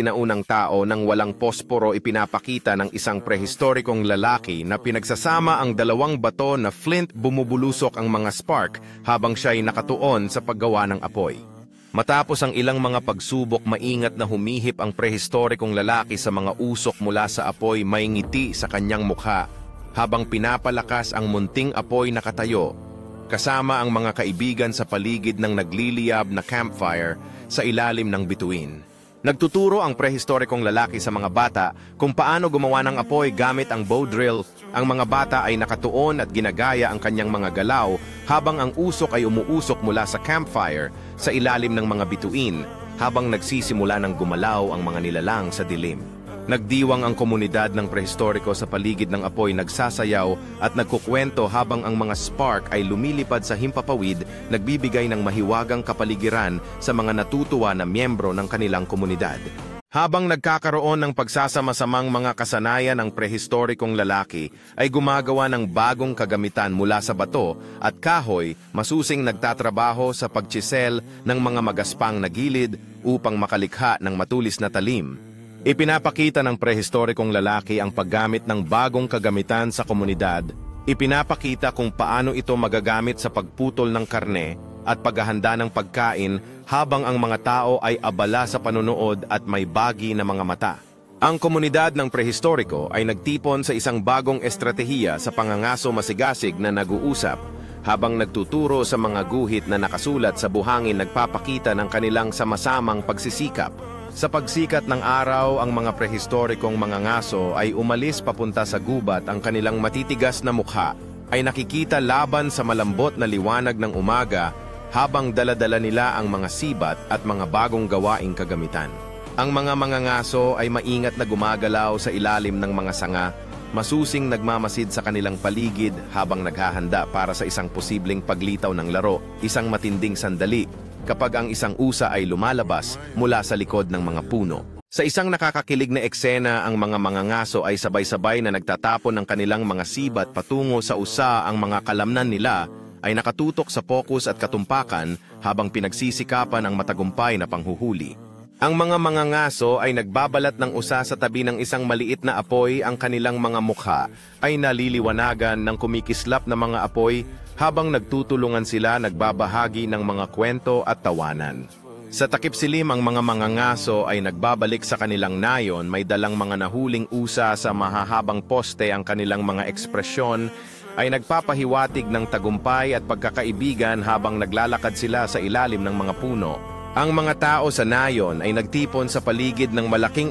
tinaunang tao nang walang posporo ipinapakita ng isang prehistorikong lalaki na pinagsasama ang dalawang bato na flint bumubulusok ang mga spark habang siya'y nakatuon sa paggawa ng apoy. Matapos ang ilang mga pagsubok, maingat na humihip ang prehistorikong lalaki sa mga usok mula sa apoy, may ngiti sa kanyang mukha habang pinapalakas ang munting apoy na katayo, kasama ang mga kaibigan sa paligid ng nagliliyab na campfire sa ilalim ng bituin. Nagtuturo ang prehistorikong lalaki sa mga bata kung paano gumawa ng apoy gamit ang bow drill. Ang mga bata ay nakatuon at ginagaya ang kanyang mga galaw habang ang usok ay umuusok mula sa campfire sa ilalim ng mga bituin habang nagsisimula ng gumalaw ang mga nilalang sa dilim. Nagdiwang ang komunidad ng prehistoriko sa paligid ng apoy, nagsasayaw at nagkukwento habang ang mga spark ay lumilipad sa himpapawid, nagbibigay ng mahiwagang kapaligiran sa mga natutuwa na miyembro ng kanilang komunidad. Habang nagkakaroon ng pagsasama-samang mga kasanayan, ng prehistorikong lalaki ay gumagawa ng bagong kagamitan mula sa bato at kahoy, masusing nagtatrabaho sa pagtsisel ng mga magaspang na gilid upang makalikha ng matulis na talim. Ipinapakita ng prehistorikong lalaki ang paggamit ng bagong kagamitan sa komunidad. Ipinapakita kung paano ito magagamit sa pagputol ng karne at paghahanda ng pagkain habang ang mga tao ay abala sa panunood at may bagi na mga mata. Ang komunidad ng prehistoriko ay nagtipon sa isang bagong estratehiya sa pangangaso masigasig na nag-uusap habang nagtuturo sa mga guhit na nakasulat sa buhangin, nagpapakita ng kanilang sama-samang pagsisikap. Sa pagsikat ng araw, ang mga prehistorikong mga ngaso ay umalis papunta sa gubat. Ang kanilang matitigas na mukha ay nakikita laban sa malambot na liwanag ng umaga habang daladala nila ang mga sibat at mga bagong gawaing kagamitan. Ang mga ngaso ay maingat na gumagalaw sa ilalim ng mga sanga, masusing nagmamasid sa kanilang paligid habang naghahanda para sa isang posibleng paglitaw ng laro, isang matinding sandali kapag ang isang usa ay lumalabas mula sa likod ng mga puno. Sa isang nakakakilig na eksena, ang mga ngaso ay sabay-sabay na nagtatapon ng kanilang mga sibat patungo sa usa. Ang mga kalamnan nila ay nakatutok sa pokus at katumpakan habang pinagsisikapan ang matagumpay na panghuhuli. Ang mga ngaso ay nagbabalat ng usa sa tabi ng isang maliit na apoy. Ang kanilang mga mukha ay naliliwanagan ng kumikislap na mga apoy habang nagtutulungan sila, nagbabahagi ng mga kwento at tawanan. Sa takip silim, ang mga ngaso ay nagbabalik sa kanilang nayon, may dalang mga nahuling usa sa mahahabang poste. Ang kanilang mga ekspresyon ay nagpapahiwatig ng tagumpay at pagkakaibigan habang naglalakad sila sa ilalim ng mga puno. Ang mga tao sa nayon ay nagtipon sa paligid ng malaking